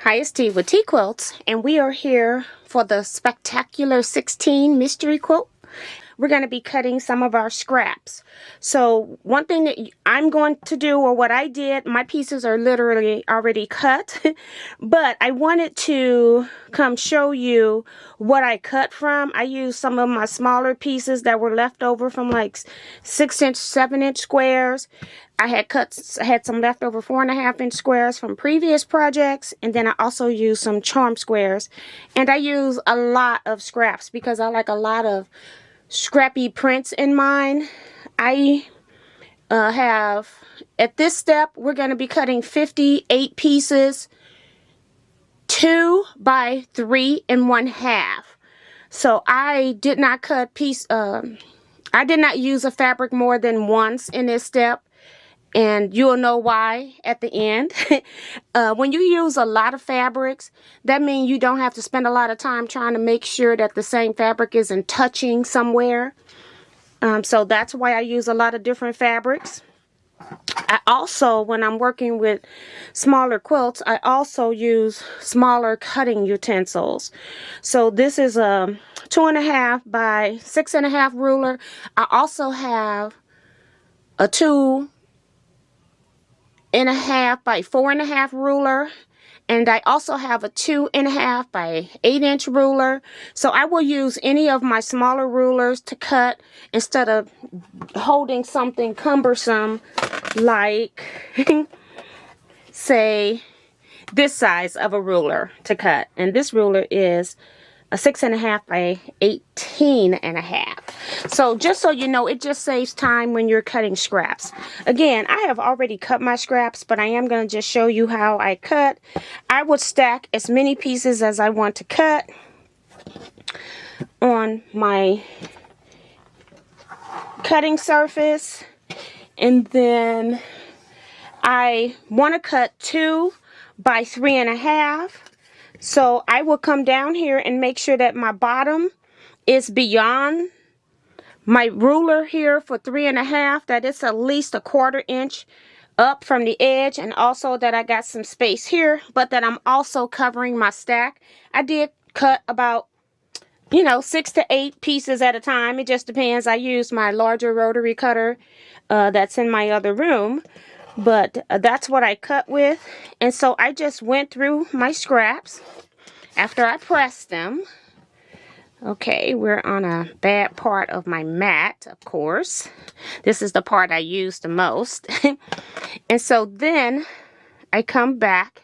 Hi, it's T with Teaquilts, and we are here for the Spectacular 16 Mystery Quilt. We're going to be cutting some of our scraps. So one thing that I'm going to do, or what I did, my pieces are literally already cut, but I wanted to come show you what I cut from. I used some of my smaller pieces that were left over from like 6-inch, 7-inch squares. I had some leftover 4.5-inch squares from previous projects, and then I also used some charm squares. And I use a lot of scraps because I like a lot of scrappy prints in mine. I have, at this step, we're going to be cutting 58 pieces, 2 by 3 1/2. So I did not I did not use a fabric more than once in this step. And you'll know why at the end. When you use a lot of fabrics, that means you don't have to spend a lot of time trying to make sure that the same fabric isn't touching somewhere. So that's why I use a lot of different fabrics. I also, when I'm working with smaller quilts, I also use smaller cutting utensils. So this is a 2.5 by 6.5 ruler. I also have a 2.5 by 4.5 ruler, and I also have a 2.5 by 8-inch ruler. So I will use any of my smaller rulers to cut instead of holding something cumbersome like say this size of a ruler to cut. And this ruler is a 6.5 by 18.5. So just so you know, it just saves time when you're cutting scraps. Again, I have already cut my scraps, but I am going to just show you how I cut. I would stack as many pieces as I want to cut on my cutting surface. And then I want to cut 2 by 3.5. So I will come down here and make sure that my bottom is beyond my ruler here for 3.5, that it's at least 1/4 inch up from the edge, and also that I got some space here, but that I'm also covering my stack. I did cut about 6 to 8 pieces at a time. It just depends. I use my larger rotary cutter that's in my other room, but that's what I cut with. And so I just went through my scraps after I pressed them. Okay, we're on a bad part of my mat, of course. This is the part I use the most. And so then I come back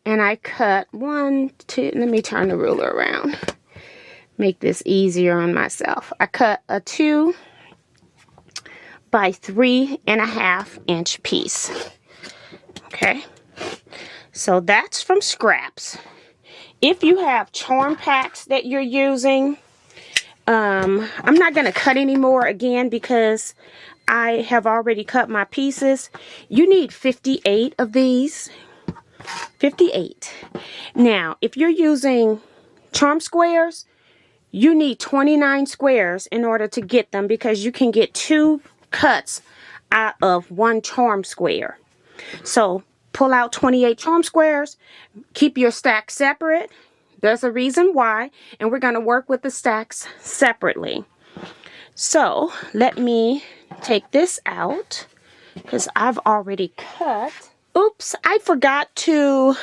and I cut 1, 2, let me turn the ruler around. Make this easier on myself. I cut a 2 by 3.5 inch piece. Okay, so that's from scraps. If you have charm packs that you're using, I'm not going to cut anymore again because I have already cut my pieces. You need 58 of these. 58. Now, if you're using charm squares, you need 29 squares in order to get them, because you can get 2 cuts out of 1 charm square. So pull out 28 charm squares, keep your stack separate. There's a reason why, and we're going to work with the stacks separately. So let me take this out because I've already cut. Oops, I forgot to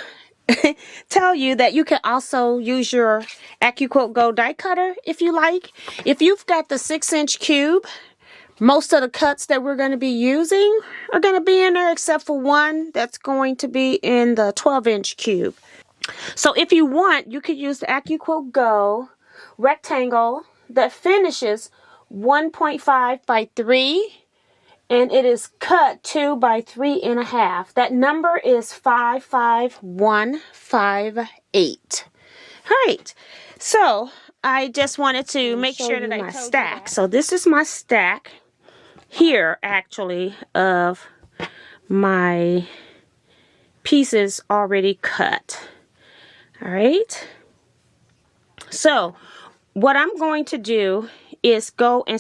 tell you that you can also use your AccuQuilt Go die cutter if you like. If you've got the 6-inch cube, most of the cuts that we're going to be using are going to be in there, except for one that's going to be in the 12-inch cube. So if you want, you could use the AccuQuilt Go rectangle that finishes 1.5 by 3, and it is cut 2 by 3.5. That number is 55158. All right, so I just wanted to make sure that I stack. So this is my stack here, actually, of my pieces already cut. All right, so what I'm going to do is go and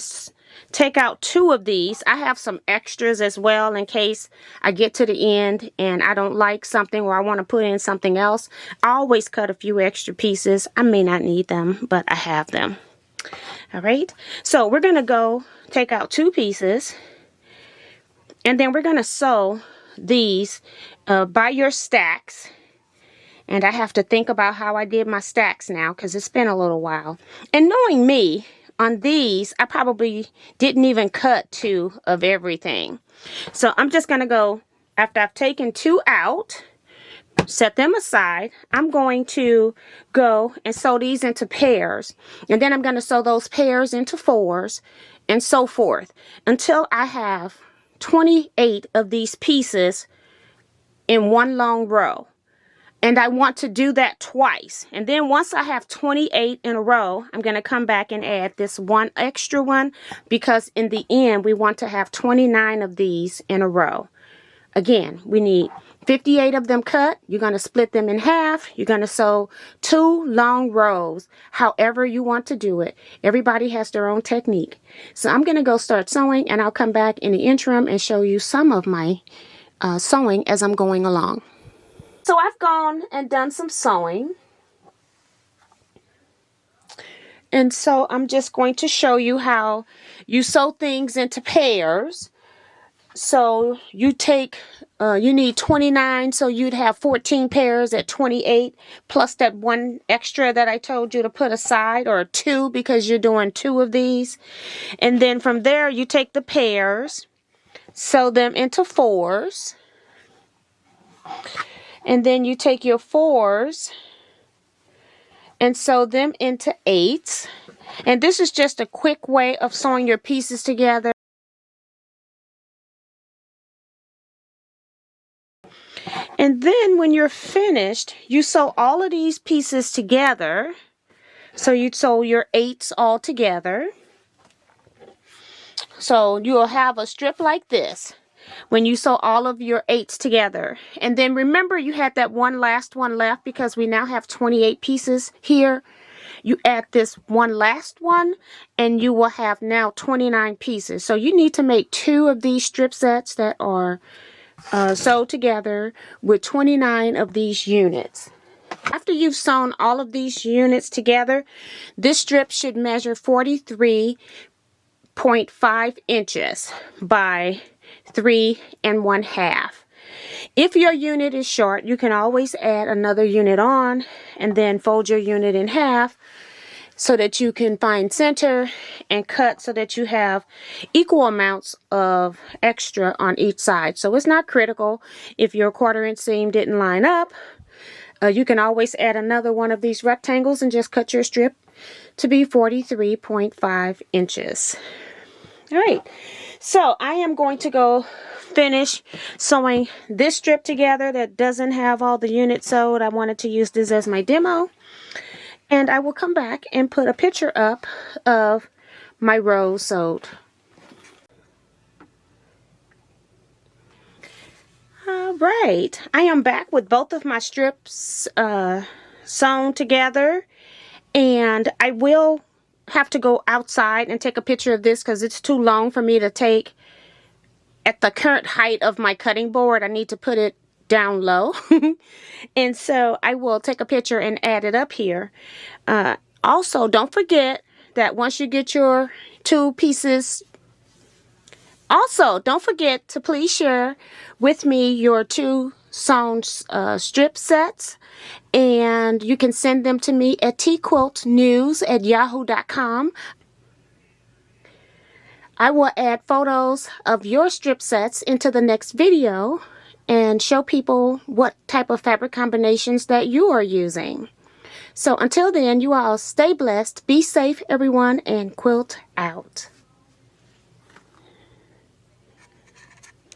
take out 2 of these. I have some extras as well in case I get to the end and I don't like something or I want to put in something else. I always cut a few extra pieces. I may not need them, but I have them. All right, so we're going to go take out 2 pieces, and then we're going to sew these by your stacks. And I have to think about how I did my stacks now because it's been a little while. And knowing me, on these, I probably didn't even cut 2 of everything. So I'm just going to go, after I've taken 2 out, set them aside, I'm going to go and sew these into pairs. And then I'm going to sew those pairs into 4s and so forth until I have 28 of these pieces in one long row. And I want to do that twice. And then once I have 28 in a row, I'm going to come back and add this 1 extra one because in the end, we want to have 29 of these in a row. Again, we need 58 of them cut. You're going to split them in half. You're going to sew 2 long rows, however you want to do it. Everybody has their own technique. So I'm going to go start sewing, and I'll come back in the interim and show you some of my sewing as I'm going along. So I've gone and done some sewing. And so I'm just going to show you how you sew things into pairs. So you take, you need 29, so you'd have 14 pairs at 28, plus that 1 extra that I told you to put aside, or 2 because you're doing 2 of these. And then from there, you take the pairs, sew them into 4s. And then you take your 4s and sew them into 8s. And this is just a quick way of sewing your pieces together. And then when you're finished, you sew all of these pieces together. So you'd sew your 8s all together. So you'll have a strip like this when you sew all of your 8s together. And then remember, you had that last one left because we now have 28 pieces here. You add this last one and you will have now 29 pieces. So you need to make 2 of these strip sets that are sewed together with 29 of these units. After you've sewn all of these units together, this strip should measure 43.5 inches by 3 1/2. If your unit is short, you can always add another unit on and then fold your unit in half so that you can find center and cut so that you have equal amounts of extra on each side. So it's not critical if your 1/4 inch seam didn't line up. You can always add another one of these rectangles and just cut your strip to be 43.5 inches. All right, so I am going to go finish sewing this strip together that doesn't have all the units sewed. I wanted to use this as my demo. And I will come back and put a picture up of my rows sewed. All right, I am back with both of my strips sewn together, and I will have to go outside and take a picture of this because it's too long for me to take at the current height of my cutting board. I need to put it down low. And so I will take a picture and add it up here. Also, don't forget that once you get your 2 pieces, also don't forget to please share with me your 2 sewn strip sets, and you can send them to me at teaquiltnews@yahoo.com. I will add photos of your strip sets into the next video and show people what type of fabric combinations that you are using. So until then, you all stay blessed, be safe everyone, and quilt out.